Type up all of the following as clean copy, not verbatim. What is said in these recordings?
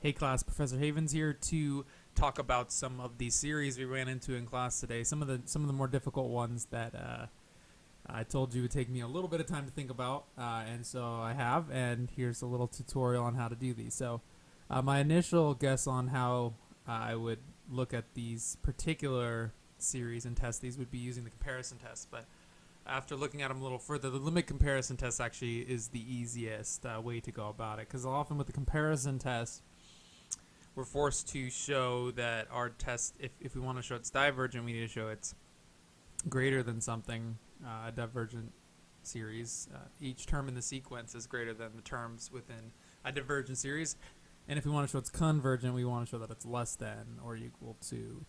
Hey class, Professor Havens here to talk about some of the series we ran into in class today. Some of the more difficult ones that I told you would take me a little bit of time to think about, and so I have. And here's a little tutorial on how to do these. So my initial guess on how I would look at these particular series and test these would be using the comparison test, but after looking at them a little further, the limit comparison test actually is the easiest way to go about it, because often with the comparison test, we're forced to show that our test, if we want to show it's divergent, we need to show it's greater than something, a divergent series. Each term in the sequence is greater than the terms within a divergent series. And if we want to show it's convergent, we want to show that it's less than or equal to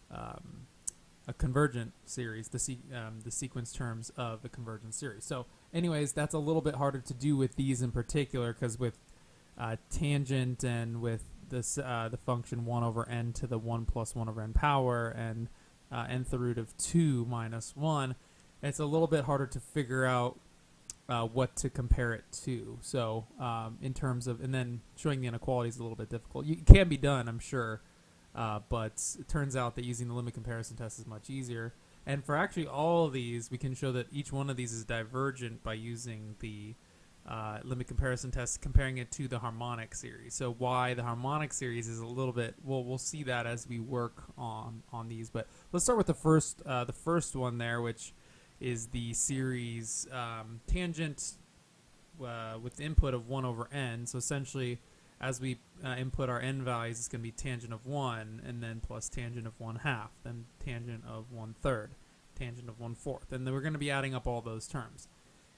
a convergent series, the sequence terms of the convergent series. So anyways, that's a little bit harder to do with these in particular, because with tangent and with this the function 1 over n to the 1 plus 1 over n power and nth root of 2 minus 1, it's a little bit harder to figure out what to compare it to. So in terms of, and then showing the inequality is a little bit difficult. It can be done, I'm sure, but it turns out that using the limit comparison test is much easier. And for actually all of these, we can show that each one of these is divergent by using the limit comparison test, comparing it to the harmonic series. So why the harmonic series is a little bit, we'll see that as we work on these. But let's start with the first one there, which is the series tangent with the input of 1 over n. So essentially, as we input our n values, it's going to be tangent of 1, and then plus tangent of 1/2, then tangent of 1/3, tangent of 1/4, and then we're going to be adding up all those terms.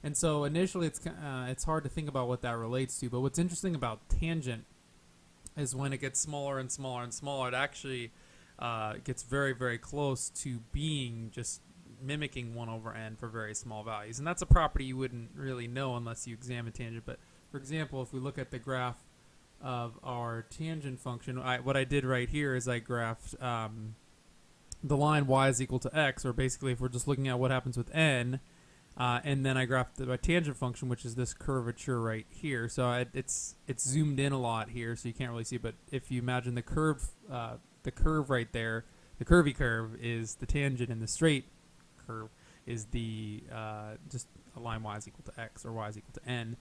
And so initially, it's hard to think about what that relates to. But what's interesting about tangent is when it gets smaller and smaller and smaller, it actually gets very, very close to being just mimicking 1 over n for very small values. And that's a property you wouldn't really know unless you examine tangent. But for example, if we look at the graph of our tangent function, what I did right here is I graphed the line y is equal to x, or basically if we're just looking at what happens with n, and then I graphed the tangent function, which is this curvature right here. So it's zoomed in a lot here, so you can't really see. But if you imagine the curve right there, the curvy curve is the tangent, and the straight curve is the just a line y is equal to x, or y is equal to n.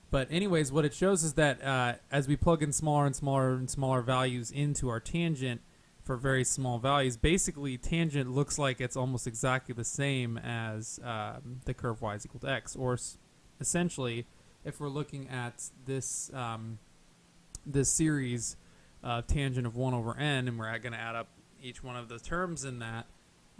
But anyways, what it shows is that as we plug in smaller and smaller and smaller values into our tangent for very small values, basically tangent looks like it's almost exactly the same as the curve y is equal to x. Or essentially, if we're looking at this this series of tangent of 1 over n, and we're going to add up each one of the terms in that,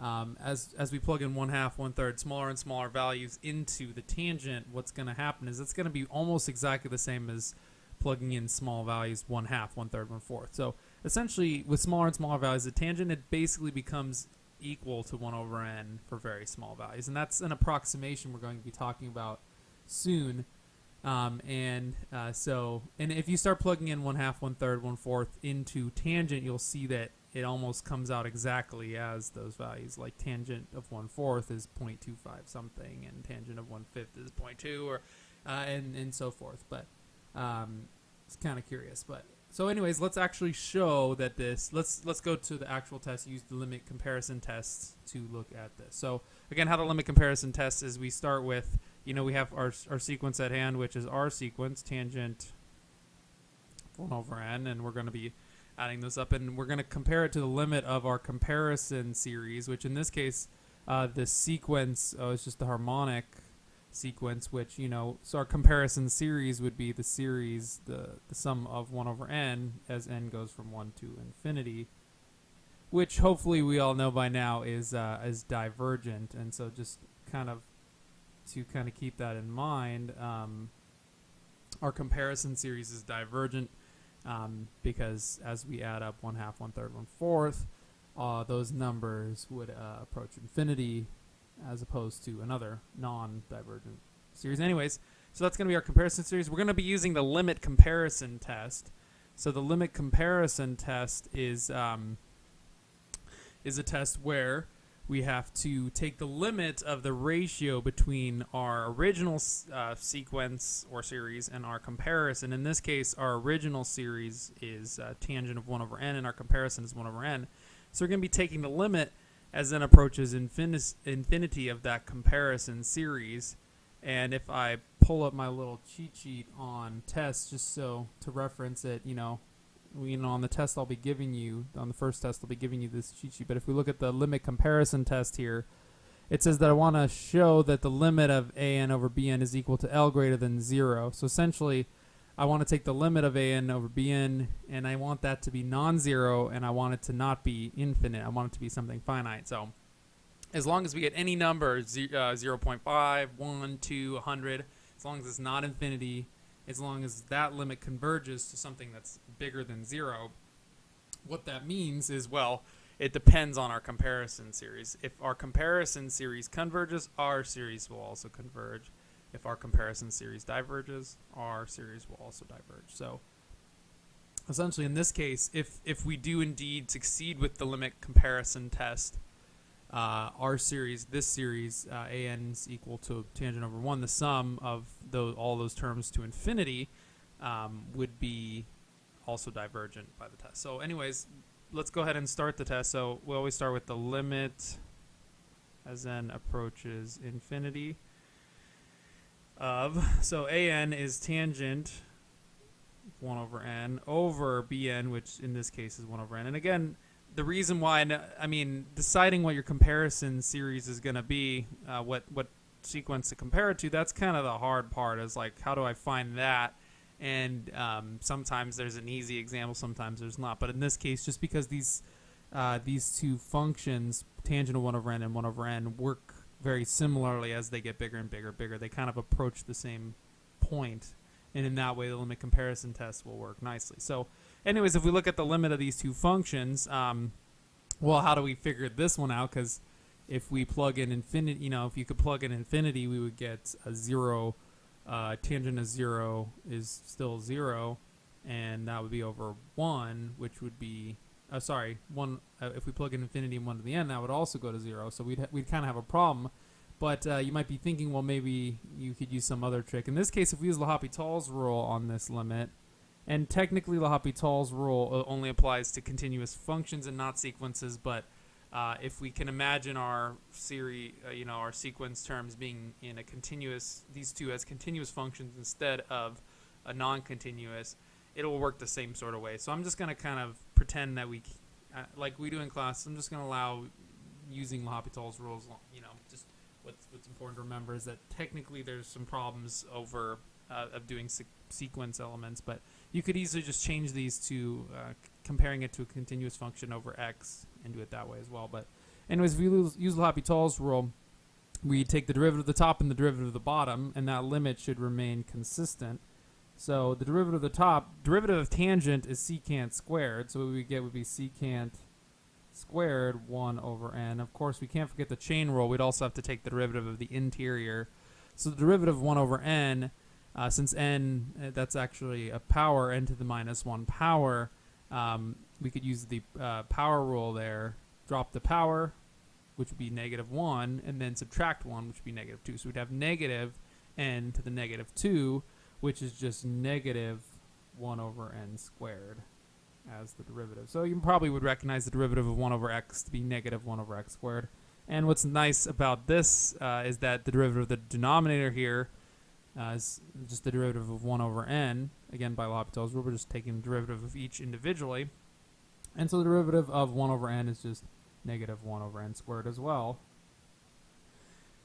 as we plug in 1/2, 1/3, smaller and smaller values into the tangent, what's going to happen is it's going to be almost exactly the same as plugging in small values 1/2, 1/3, 1/4. So essentially, with smaller and smaller values, the tangent, it basically becomes equal to 1 over n for very small values. And that's an approximation we're going to be talking about soon. So if you start plugging in 1/2, 1/3, 1/4 into tangent, you'll see that it almost comes out exactly as those values. Like tangent of 1/4 is 0.25 something, and tangent of 1/5 is 0.2, or and so forth. But it's kind of curious. But so anyways, let's actually show that this. Let's go to the actual test. Use the limit comparison test to look at this. So again, how the limit comparison test is, we start with, we have our sequence at hand, which is our sequence, tangent 1 over n, and we're going to be adding those up, and we're going to compare it to the limit of our comparison series, which in this case, the sequence is just the harmonic sequence, which, so our comparison series would be the series, the sum of 1 over n as n goes from 1 to infinity, which hopefully we all know by now is divergent. And so just to keep that in mind, our comparison series is divergent, because as we add up 1/2, 1/3, 1/4, those numbers would approach infinity, as opposed to another non-divergent series. Anyways, so that's going to be our comparison series. We're going to be using the limit comparison test. So the limit comparison test is a test where we have to take the limit of the ratio between our original sequence or series and our comparison. In this case, our original series is tangent of 1 over n, and our comparison is 1 over n. So we're going to be taking the limit as n approaches infinity of that comparison series. And if I pull up my little cheat sheet on tests, just so to reference it, on the test I'll be giving you, on the first test I'll be giving you this cheat sheet. But if we look at the limit comparison test here, it says that I want to show that the limit of an over bn is equal to L greater than 0. So essentially, I want to take the limit of an over bn, and I want that to be non-zero, and I want it to not be infinite. I want it to be something finite. So as long as we get any number, 0.5, 1, 2, 100, as long as it's not infinity, as long as that limit converges to something that's bigger than 0, what that means is, well, it depends on our comparison series. If our comparison series converges, our series will also converge. If our comparison series diverges, our series will also diverge. So essentially in this case, if we do indeed succeed with the limit comparison test, our series, this series, an is equal to tangent over 1, the sum of all those terms to infinity, would be also divergent by the test. So anyways, let's go ahead and start the test. So we always start with the limit as n approaches infinity of, so an is tangent 1 over n over bn, which in this case is 1 over n. And again, the reason why, deciding what your comparison series is going to be, what sequence to compare it to, that's kind of the hard part, is like, how do I find that? And sometimes there's an easy example, sometimes there's not. But in this case, just because these two functions, tangent of 1 over n and 1 over n, work very similarly as they get bigger and bigger, they kind of approach the same point. And in that way, the limit comparison test will work nicely. So anyways, if we look at the limit of these two functions, well, how do we figure this one out? Because if we plug in infinity, if you could plug in infinity, we would get a 0. Tangent of 0 is still 0, and that would be over 1, which would be, 1. If we plug in infinity and 1 to the n, that would also go to 0. So we'd kind of have a problem. But you might be thinking, well, maybe you could use some other trick. In this case, if we use L'Hopital's rule on this limit, and technically L'Hopital's rule only applies to continuous functions and not sequences, but if we can imagine our series, our sequence terms being in a continuous, these two as continuous functions instead of a non-continuous, it will work the same sort of way. So I'm just going to kind of pretend that we, like we do in class, I'm just going to allow using L'Hopital's rules, just what's important to remember is that technically there's some problems over of doing sequence elements, but you could easily just change these to comparing it to a continuous function over x and do it that way as well. But anyways, if we use L'Hopital's rule, we take the derivative of the top and the derivative of the bottom, and that limit should remain consistent. So the derivative of the top, derivative of tangent is secant squared, so what we get would be secant squared 1 over n. Of course, we can't forget the chain rule. We'd also have to take the derivative of the interior. So the derivative of 1 over n, since n, that's actually a power, n to the minus 1 power, we could use the power rule there, drop the power, which would be negative 1, and then subtract 1, which would be negative 2. So we'd have negative n to the negative 2, which is just negative 1 over n squared as the derivative. So you probably would recognize the derivative of 1 over x to be negative 1 over x squared. And what's nice about this is that the derivative of the denominator here is just the derivative of 1 over n. Again, by L'Hopital's rule, we're just taking the derivative of each individually. And so the derivative of 1 over n is just negative 1 over n squared as well.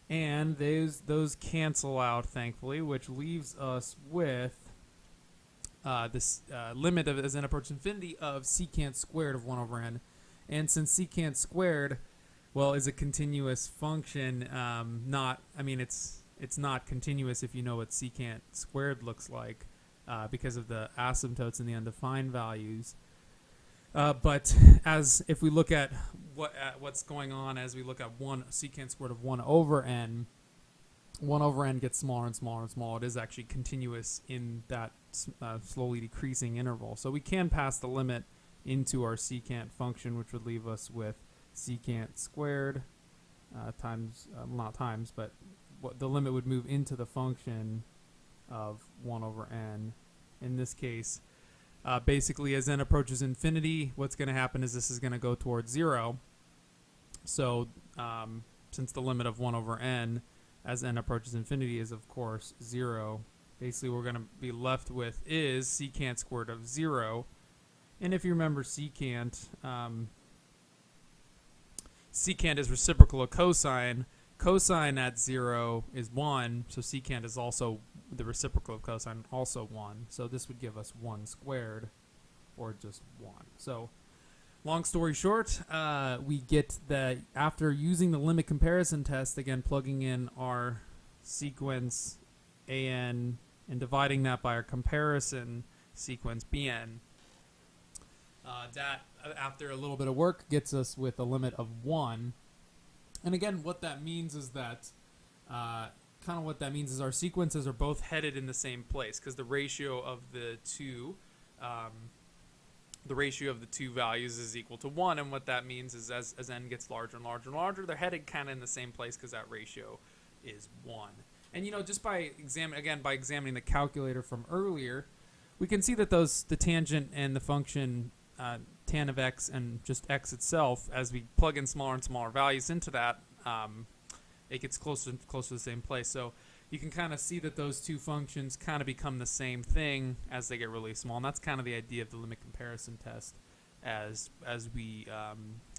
And those cancel out, thankfully, which leaves us with this limit of as n approaches infinity of secant squared of 1 over n. And since secant squared, well, is a continuous function, it's not continuous if you know what secant squared looks like because of the asymptotes and the undefined values. But as if we look at what's going on as we look at secant squared of 1 over n, 1 over n gets smaller and smaller and smaller. It is actually continuous in that slowly decreasing interval. So we can pass the limit into our secant function, which would leave us with secant squared times, not times, but the limit would move into the function of 1 over n. In this case, basically as n approaches infinity, what's going to happen is this is going to go towards 0. So since the limit of 1 over n as n approaches infinity is, of course, 0, basically we're going to be left with is secant squared of 0. And if you remember secant, secant is reciprocal of cosine. Cosine at 0 is 1, so secant is also the reciprocal of cosine, also 1. So this would give us 1 squared, or just 1. So long story short, we get that after using the limit comparison test, again plugging in our sequence an and dividing that by our comparison sequence bn, that after a little bit of work gets us with a limit of 1. And again, what that means is that what that means is our sequences are both headed in the same place, because the ratio of the two values is equal to 1. And what that means is as n gets larger and larger and larger, they're headed kind of in the same place because that ratio is 1. And just by examining the calculator from earlier, we can see that the tangent and the function tan of x and just x itself, as we plug in smaller and smaller values into that, it gets closer and closer to the same place. So you can kind of see that those two functions kind of become the same thing as they get really small. And that's kind of the idea of the limit comparison test. As we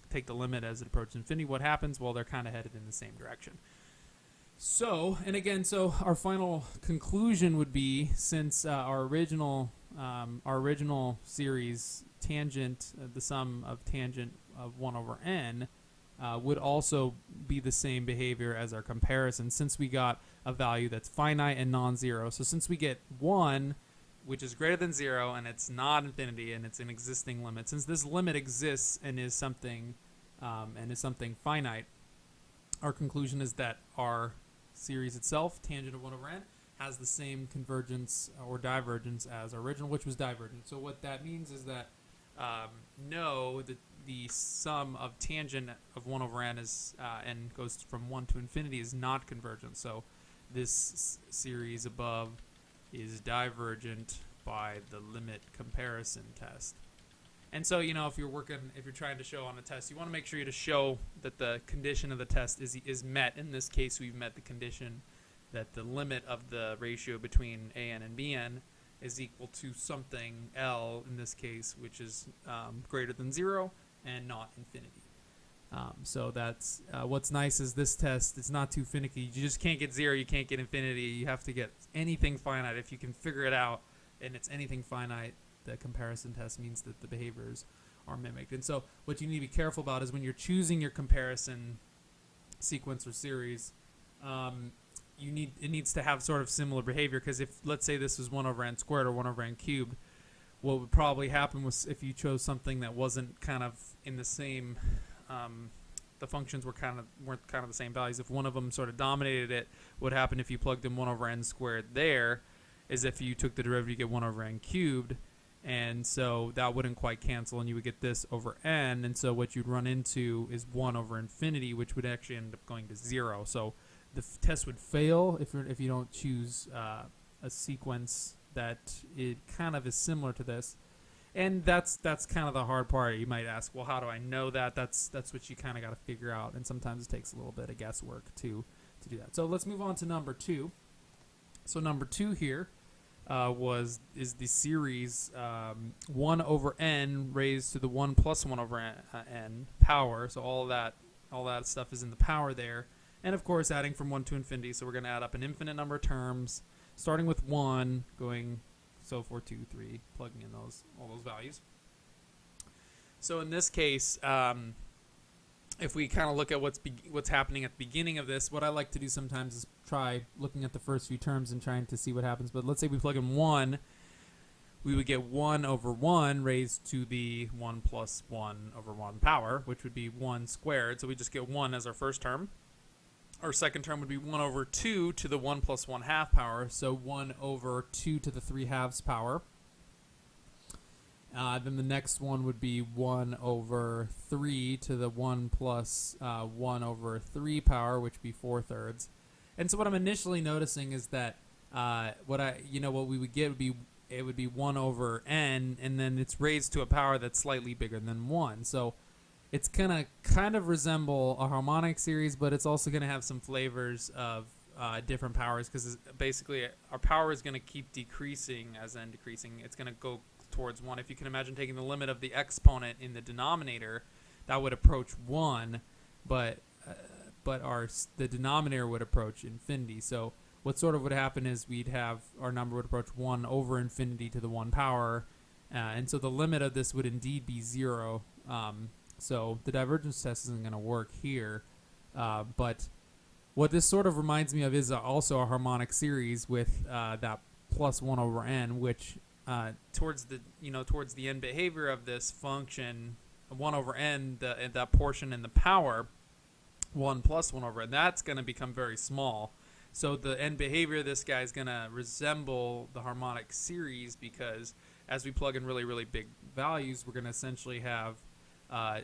take the limit as it approaches infinity, what happens? Well, they're kind of headed in the same direction. So, and again, our final conclusion would be, since our original series tangent, the sum of tangent of 1 over n, would also be the same behavior as our comparison, since we got a value that's finite and non-zero. So since we get 1, which is greater than 0, and it's not infinity, and it's an existing limit, since this limit exists and is something finite, our conclusion is that our series itself, tangent of 1 over n, has the same convergence or divergence as our original, which was divergent. So what that means is that the sum of tangent of 1 over n is n goes from 1 to infinity is not convergent. So this series above is divergent by the limit comparison test. And so, if you're trying to show on a test, you want to make sure to show that the condition of the test is met. In this case, we've met the condition that the limit of the ratio between an and bn is equal to something L, in this case, which is greater than 0 and not infinity. So that's what's nice is this test, it's not too finicky. You just can't get 0, you can't get infinity. You have to get anything finite. If you can figure it out and it's anything finite, the comparison test means that the behaviors are mimicked. And so what you need to be careful about is when you're choosing your comparison sequence or series, it needs to have sort of similar behavior, because if, let's say, this was 1 over n squared or 1 over n cubed, what would probably happen was if you chose something that wasn't kind of in the same, the functions weren't kind of the same values. If one of them sort of dominated it, what happened if you plugged in 1 over n squared there is if you took the derivative, you get 1 over n cubed, and so that wouldn't quite cancel, and you would get this over n, and so what you'd run into is 1 over infinity, which would actually end up going to 0. So the test would fail if you don't choose a sequence that it kind of is similar to this. And that's kind of the hard part. You might ask, well, how do I know that? That's what you kind of got to figure out, and sometimes it takes a little bit of guesswork to do that. So let's move on to number 2. So number 2 here is the series 1 over n raised to the 1 plus 1 over n power. So all that stuff is in the power there. And of course, adding from 1 to infinity. So we're going to add up an infinite number of terms, starting with 1, going so forth, 2, 3, plugging in all those values. So in this case, if we kind of look at what's happening at the beginning of this, what I like to do sometimes is try looking at the first few terms and trying to see what happens. But let's say we plug in 1, we would get 1 over 1 raised to the 1 plus 1 over 1 power, which would be 1 squared. So we just get 1 as our first term. Our second term would be 1 over 2 to the 1 plus 1 half power, so 1 over 2 to the 3 halves power. Then the next one would be 1 over 3 to the 1 plus 1 over 3 power, which would be 4/3. And so what I'm initially noticing is that what we would get would be, it would be 1 over n, and then it's raised to a power that's slightly bigger than 1. So it's gonna kind of resemble a harmonic series, but it's also gonna have some flavors of different powers, because basically our power is gonna keep decreasing as n decreasing. It's gonna go towards 1. If you can imagine taking the limit of the exponent in the denominator, that would approach 1, but the denominator would approach infinity. So what sort of would happen is we'd have our number would approach 1 over infinity to the 1 power, and so the limit of this would indeed be 0. So the divergence test isn't going to work here, but what this sort of reminds me of is also a harmonic series with that plus 1 over n, which towards the end behavior of this function, 1 over n, that portion in the power, 1 plus 1 over n, that's going to become very small. So the end behavior of this guy is going to resemble the harmonic series, because as we plug in really, really big values, we're going to essentially have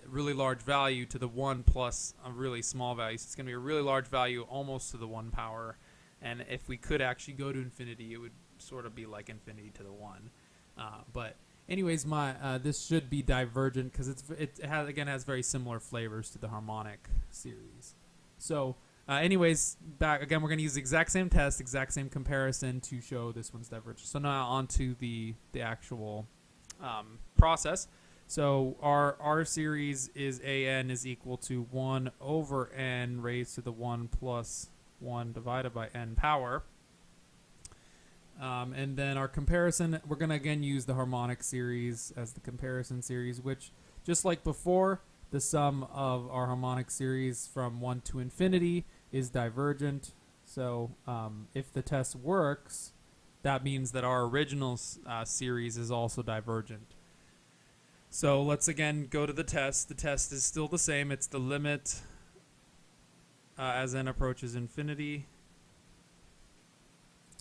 really large value to the 1 plus a really small value. So it's going to be a really large value almost to the 1 power. And if we could actually go to infinity, it would sort of be like infinity to the 1. But anyways, this should be divergent, because it has very similar flavors to the harmonic series. So anyways, back again, we're going to use the exact same test, exact same comparison to show this one's divergent. So now on to the actual process. So our series is an is equal to 1 over n raised to the 1 plus 1 divided by n power. And then our comparison, we're going to again use the harmonic series as the comparison series, which, just like before, the sum of our harmonic series from 1 to infinity is divergent. So if the test works, that means that our original series is also divergent. So let's again go to the test. The test is still the same. It's the limit as n approaches infinity.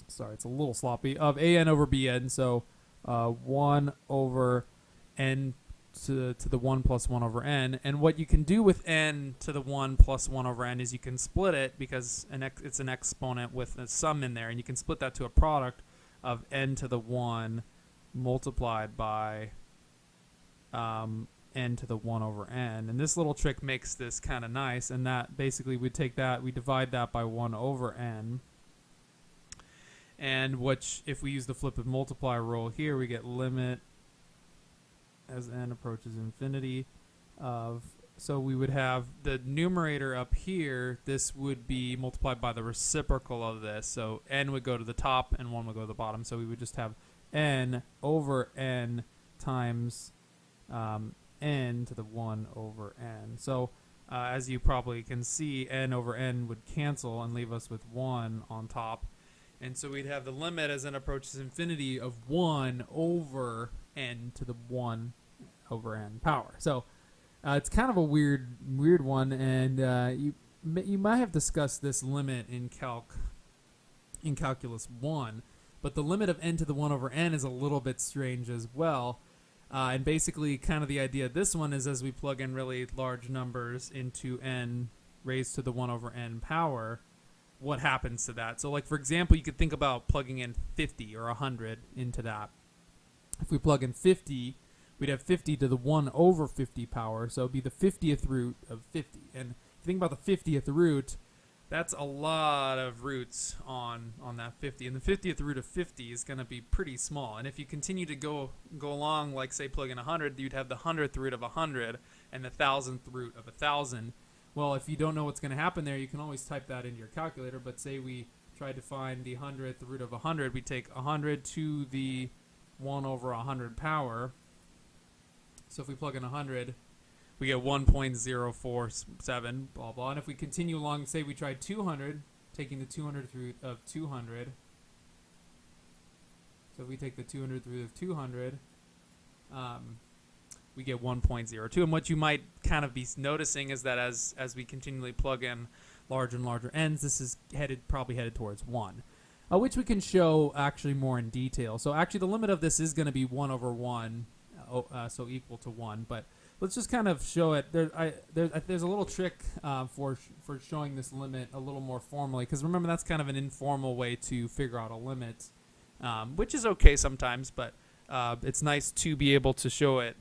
Sorry, it's a little sloppy. Of an over bn. So 1 over n to the 1 plus 1 over n. And what you can do with n to the 1 plus 1 over n is you can split it, because it's an exponent with a sum in there, and you can split that to a product of n to the 1 multiplied by n to the 1 over n. And this little trick makes this kind of nice, and that basically we divide that by 1 over n. And if we use the flipped multiply rule here, we get limit as n approaches infinity so we would have the numerator up here. This would be multiplied by the reciprocal of this. So n would go to the top and 1 would go to the bottom. So we would just have n over n times n to the 1 over n. So as you probably can see, n over n would cancel and leave us with 1 on top. And so we'd have the limit as n approaches infinity of 1 over n to the 1 over n power. So it's kind of a weird one, and you might have discussed this limit in calculus 1, but the limit of n to the 1 over n is a little bit strange as well. And basically kind of the idea of this one is, as we plug in really large numbers into n raised to the 1 over n power, what happens to that? So like, for example, you could think about plugging in 50 or 100 into that. If we plug in 50, we'd have 50 to the 1 over 50 power, so it'd be the 50th root of 50. And if you think about the 50th root, that's a lot of roots on that 50. And the 50th root of 50 is going to be pretty small. And if you continue to go along, like say plug in 100, you'd have the 100th root of 100 and the 1000th root of 1000. Well, if you don't know what's going to happen there, you can always type that into your calculator. But say we tried to find the 100th root of 100, we take 100 to the 1 over 100 power. So if we plug in 100, we get 1.047, blah, blah. And if we continue along, say we tried 200, taking the 200th root of 200. So if we take the 200th root of 200, we get 1.02. And what you might kind of be noticing is that as we continually plug in larger and larger n's, this is probably headed towards 1, which we can show actually more in detail. So actually the limit of this is going to be 1 over 1 so equal to 1. But let's just kind of show it. There's a little trick for showing this limit a little more formally, because remember, that's kind of an informal way to figure out a limit, which is okay sometimes, but it's nice to be able to show it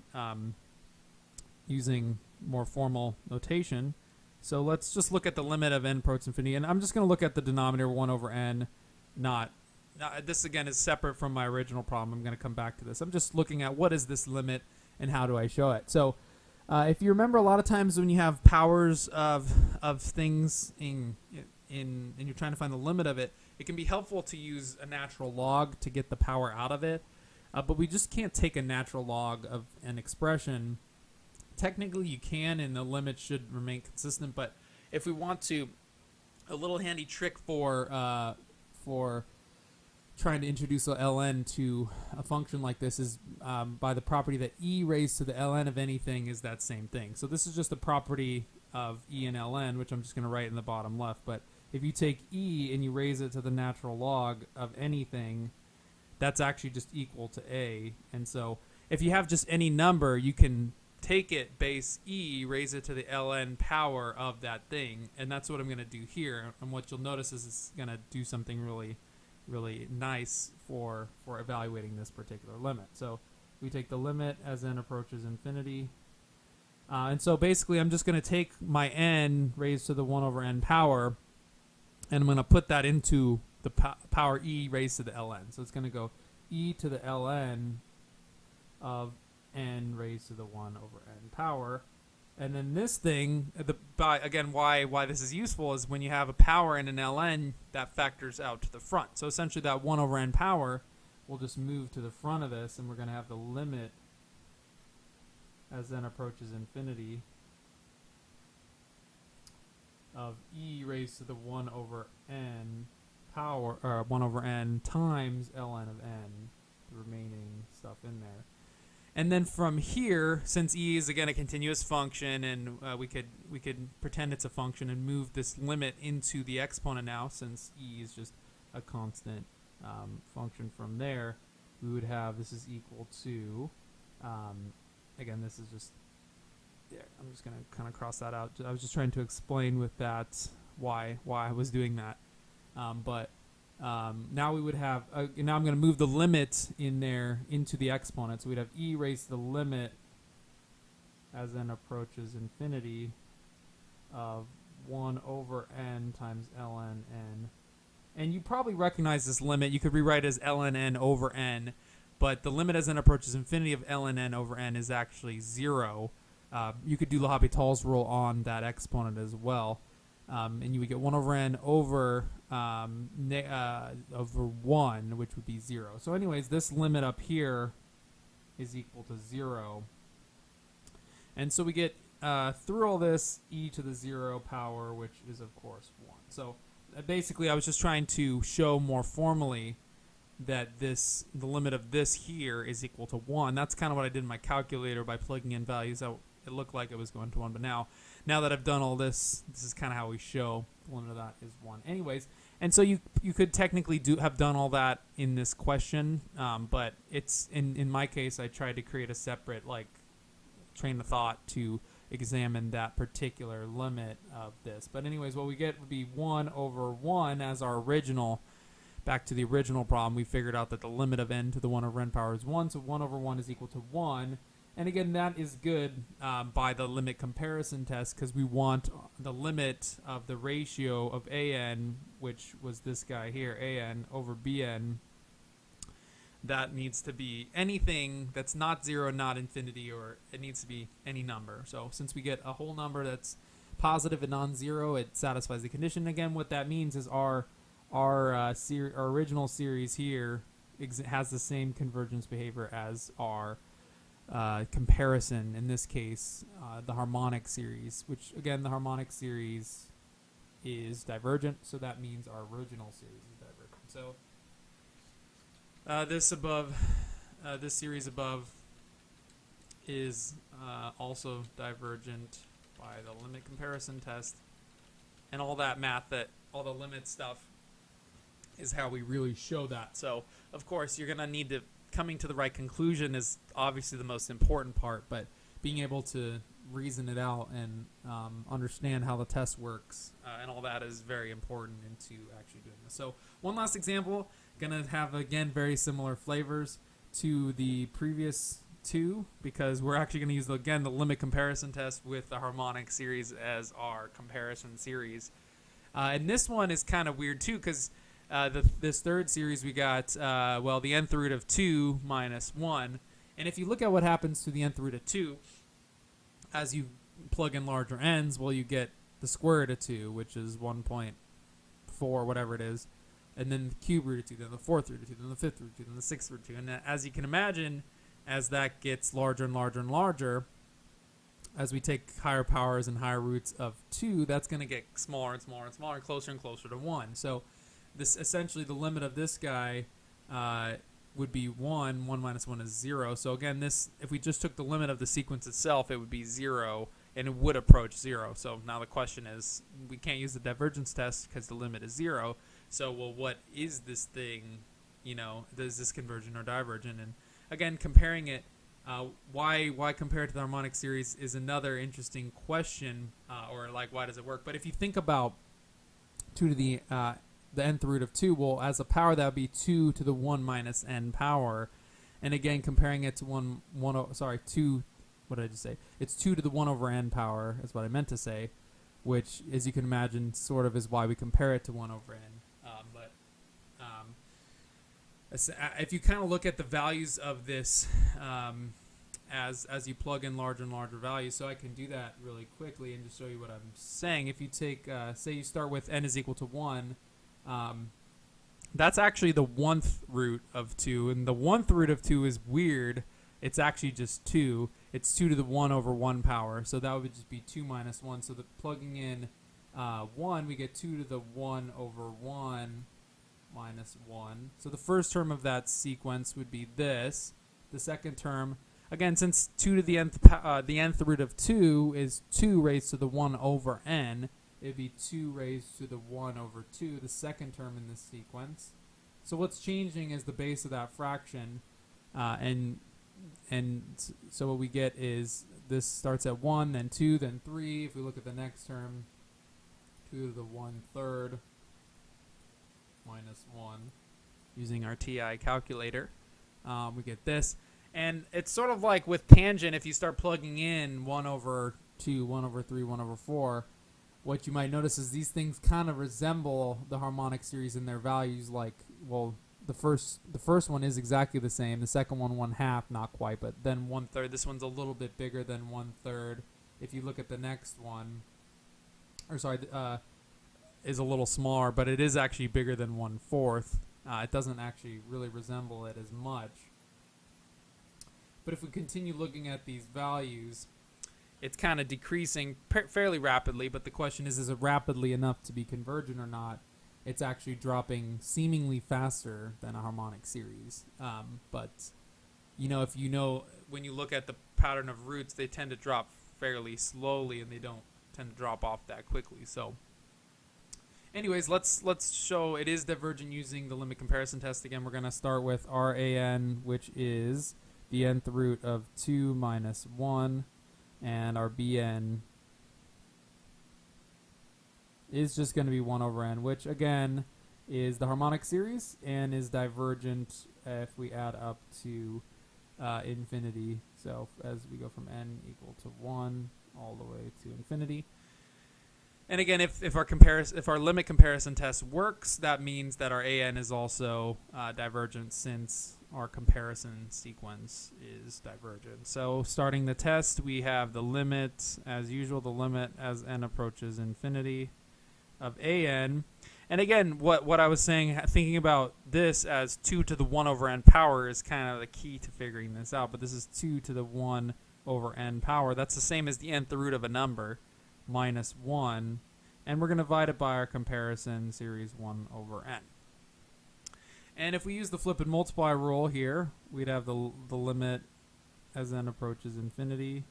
using more formal notation. So let's just look at the limit of n approaching infinity, and I'm just going to look at the denominator 1 over n. This again is separate from my original problem. I'm going to come back to this. I'm just looking at what is this limit and how do I show it. So if you remember, a lot of times when you have powers of things and you're trying to find the limit of it, it can be helpful to use a natural log to get the power out of it. But we just can't take a natural log of an expression. Technically you can, and the limit should remain consistent, but if we want to, a little handy trick for trying to introduce a ln to a function like this is by the property that e raised to the ln of anything is that same thing. So this is just a property of e and ln, which I'm just going to write in the bottom left. But if you take e and you raise it to the natural log of anything, that's actually just equal to a. And so if you have just any number, you can take it base e, raise it to the ln power of that thing, and that's what I'm going to do here. And what you'll notice is it's going to do something really, really nice for evaluating this particular limit. So we take the limit as n approaches infinity, and so basically I'm just going to take my n raised to the 1 over n power, and I'm going to put that into the power e raised to the ln. So it's going to go e to the ln of n raised to the 1 over n power. And then this thing, again, why this is useful is when you have a power and an ln, that factors out to the front. So essentially that 1 over n power will just move to the front of this, and we're going to have the limit as n approaches infinity of e raised to the 1 over n power, or 1 over n times ln of n, the remaining stuff in there. And then from here, since e is again a continuous function, and we could pretend it's a function and move this limit into the exponent now, since e is just a constant function from there, we would have this is equal to, again, this is just, yeah, I'm just going to kind of cross that out. I was just trying to explain with that why I was doing that. Now we would have, now I'm going to move the limit in there into the exponent. So we'd have e raised to the limit as n approaches infinity of 1 over n times ln n. And you probably recognize this limit. You could rewrite it as ln n over n, but the limit as n approaches infinity of ln n over n is actually 0. You could do L'Hopital's rule on that exponent as well. And you would get 1 over n over 1, which would be 0. So anyways, this limit up here is equal to 0. And so we get, through all this, e to the 0 power, which is, of course, 1. So basically, I was just trying to show more formally that the limit of this here is equal to 1. That's kind of what I did in my calculator by plugging in values out. It looked like it was going to 1, but now that I've done all this, this is kind of how we show the limit of that is 1. Anyways, and so you could technically have done all that in this question, but it's in my case, I tried to create a separate train of thought to examine that particular limit of this. But anyways, what we get would be 1 over 1 as our original. Back to the original problem, we figured out that the limit of n to the 1 over n power is 1, so 1 over 1 is equal to 1. And again, that is good by the limit comparison test, because we want the limit of the ratio of an, which was this guy here, an over bn. That needs to be anything that's not 0, not infinity, or it needs to be any number. So since we get a whole number that's positive and non-zero, it satisfies the condition. Again, what that means is our original series here has the same convergence behavior as our comparison, in this case, the harmonic series, which again, the harmonic series is divergent, so that means our original series is divergent. So this series above is also divergent by the limit comparison test, and all that math, all the limit stuff is how we really show that. So of course you're gonna need to coming to the right conclusion is obviously the most important part, but being able to reason it out and understand how the test works and all that is very important into actually doing this. So one last example, going to have, again, very similar flavors to the previous two, because we're actually going to use, the limit comparison test with the harmonic series as our comparison series. And this one is kind of weird too, because this third series we got, the nth root of 2 minus 1. And if you look at what happens to the nth root of 2, as you plug in larger n's, you get the square root of 2, which is 1.4, whatever it is. And then the cube root of 2, then the fourth root of 2, then the fifth root of 2, then the sixth root of 2. And as you can imagine, as that gets larger and larger and larger, as we take higher powers and higher roots of 2, that's going to get smaller and smaller and smaller, closer and closer to 1. So this essentially, the limit of this guy would be 1. 1 minus 1 is 0. So again, this, if we just took the limit of the sequence itself, it would be 0, and it would approach 0. So now the question is, we can't use the divergence test because the limit is 0. So, well, what is this thing? Is this convergent or divergent? And again, comparing it, why compare it to the harmonic series is another interesting question, or like, why does it work? But if you think about 2 to the nth root of 2, well, as a power, that would be 2 to the 1 minus n power. And again, comparing it to 2, what did I just say? It's 2 to the 1 over n power, is what I meant to say, which, as you can imagine, sort of is why we compare it to 1 over n. If you kind of look at the values of this as you plug in larger and larger values, so I can do that really quickly and just show you what I'm saying. If you take, say you start with n is equal to 1, that's actually the 1th root of 2, and the 1th root of 2 is weird. It's actually just 2. It's 2 to the 1 over 1 power, so that would just be 2 minus 1. So plugging in 1, we get 2 to the 1 over 1 minus 1. So the first term of that sequence would be this. The second term, again, since 2 to the nth root of 2 is 2 raised to the 1 over n, it'd be 2 raised to the 1 over 2, the second term in this sequence. So what's changing is the base of that fraction, and so what we get is this starts at 1, then 2, then 3. If we look at the next term, 2 to the 1/3 minus 1, using our TI calculator, we get this. And it's sort of like with tangent, if you start plugging in 1 over 2, 1 over 3, 1 over 4, what you might notice is these things kind of resemble the harmonic series in their values. Like, well, the first one is exactly the same. The second one, 1/2, not quite, but then 1/3. This one's a little bit bigger than 1/3. If you look at the next one, is a little smaller, but it is actually bigger than 1/4. It doesn't actually really resemble it as much. But if we continue looking at these values, it's kind of decreasing fairly rapidly, but the question is it rapidly enough to be convergent or not? It's actually dropping seemingly faster than a harmonic series. But, if when you look at the pattern of roots, they tend to drop fairly slowly, and they don't tend to drop off that quickly. So anyways, let's show it is divergent using the limit comparison test. Again, we're going to start with RAN, which is the nth root of 2 minus 1, and our BN is just going to be 1 over n, which again is the harmonic series and is divergent if we add up to infinity. So as we go from n equal to 1 all the way to infinity. And again, if our limit comparison test works, that means that our AN is also divergent, since our comparison sequence is divergent. So starting the test, we have the limit, as usual, the limit as n approaches infinity of AN. And again, what I was saying, thinking about this as 2 to the 1 over n power is kind of the key to figuring this out. But this is 2 to the 1 over n power. That's the same as the nth root of a number, minus 1, and we're going to divide it by our comparison series 1 over n. And if we use the flip and multiply rule here, we'd have the limit as n approaches infinity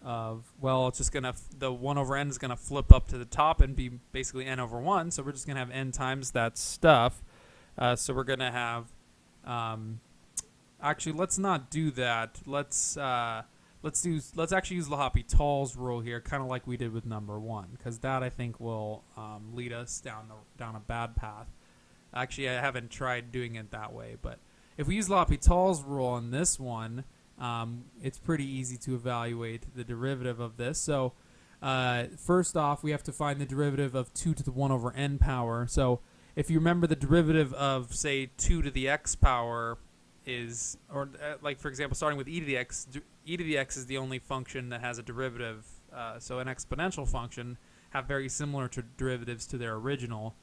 of, well, it's just going to, the 1 over n is going to flip up to the top and be basically n over 1, so we're just going to have n times that stuff. So we're going to have actually, let's not do that. Let's actually use L'Hopital's rule here, kind of like we did with number 1, because that I think will lead us down a bad path. Actually, I haven't tried doing it that way, but if we use L'Hopital's rule on this one, it's pretty easy to evaluate the derivative of this. So first off, we have to find the derivative of 2 to the 1 over n power. So if you remember, the derivative of, say, 2 to the x power is, or like for example, starting with e to the x is the only function that has a derivative. So an exponential function have very similar derivatives to their original.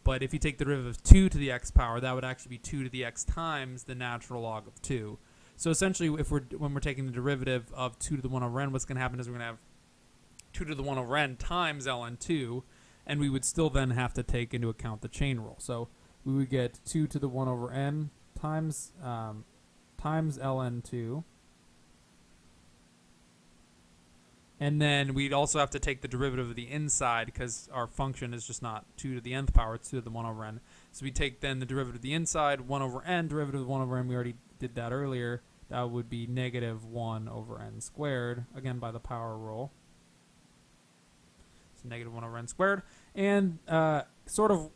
But if you take the derivative of 2 to the x power, that would actually be 2 to the x times the natural log of 2. So essentially, when we're taking the derivative of 2 to the 1 over n, what's going to happen is we're going to have 2 to the 1 over n times ln2, and we would still then have to take into account the chain rule. So we would get 2 to the 1 over n times ln2. And then we'd also have to take the derivative of the inside, because our function is just not 2 to the nth power, it's 2 to the 1 over n. So we take then the derivative of the inside, 1 over n, derivative of 1 over n, we already did that earlier. That would be negative 1 over n squared, again by the power rule. So negative 1 over n squared. And sort of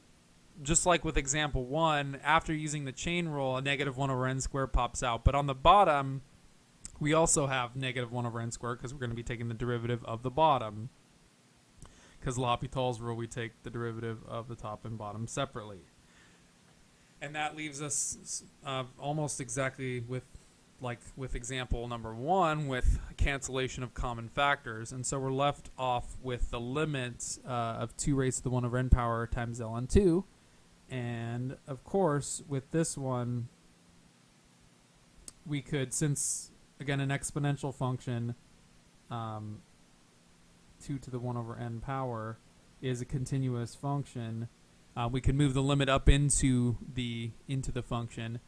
just like with example 1, after using the chain rule, a negative 1 over n squared pops out. But on the bottom, we also have negative 1 over n squared, because we're going to be taking the derivative of the bottom. Because L'Hopital's rule, we take the derivative of the top and bottom separately. And that leaves us almost exactly with example number 1, with cancellation of common factors. And so we're left off with the limit of 2 raised to the 1 over n power times ln2. And of course, with this one, we could, since again an exponential function, 2 to the 1 over n power is a continuous function, we could move the limit up into the function,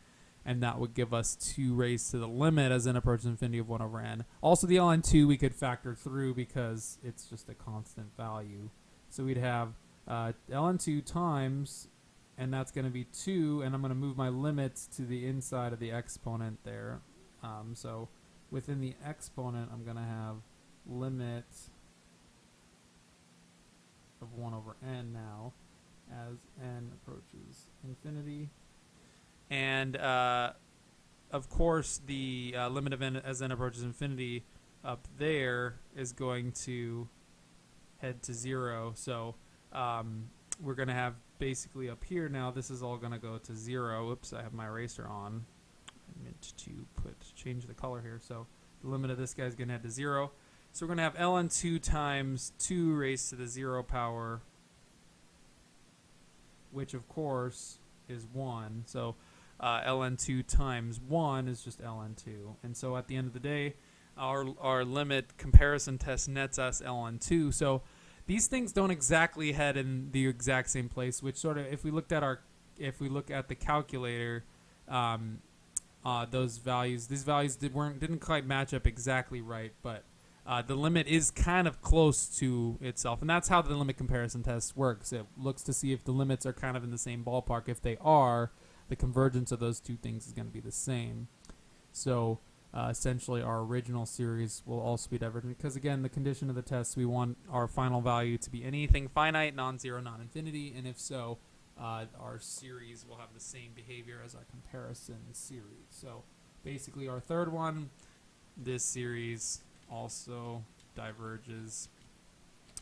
and that would give us 2 raised to the limit as n approaches infinity of 1 over n. Also, the ln2 we could factor through because it's just a constant value. So we'd have ln2 times, and that's going to be 2, and I'm going to move my limits to the inside of the exponent there. So within the exponent, I'm going to have limit of 1 over n now as n approaches infinity. And of course, the limit of n as n approaches infinity up there is going to head to 0. So we're going to have basically up here now, this is all going to go to 0. Oops, I have my eraser on. I meant to change the color here. So the limit of this guy is going to head to 0. So we're going to have ln2 times 2 raised to the 0 power, which of course is 1. So ln2 times 1 is just ln2. And so at the end of the day, our limit comparison test nets us ln2. So these things don't exactly head in the exact same place, which sort of, if we look at the calculator, these values didn't quite match up exactly right, but the limit is kind of close to itself, and that's how the limit comparison test works. It looks to see if the limits are kind of in the same ballpark. If they are, the convergence of those two things is going to be the same. So essentially our original series will also be divergent, because again, the condition of the test, we want our final value to be anything finite, non-zero, non-infinity, and if so, our series will have the same behavior as our comparison series. So basically our third one, this series also diverges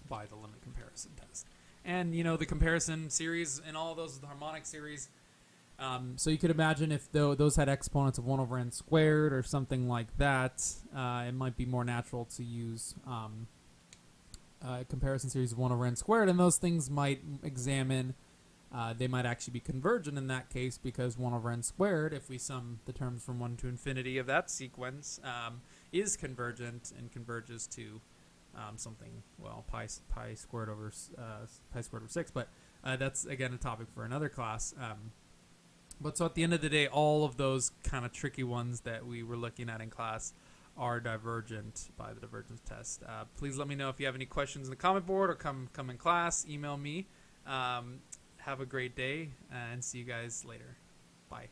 by the limit comparison test. And the comparison series and all of those, the harmonic series, so you could imagine if those had exponents of 1 over n squared or something like that, it might be more natural to use a comparison series of 1 over n squared, and those things might examine, they might actually be convergent in that case, because 1 over n squared, if we sum the terms from 1 to infinity of that sequence, is convergent and converges to something, well, pi squared over 6, but that's again a topic for another class. But so at the end of the day, all of those kind of tricky ones that we were looking at in class are divergent by the divergence test. Please let me know if you have any questions in the comment board, or come in class, email me. Have a great day, and see you guys later. Bye.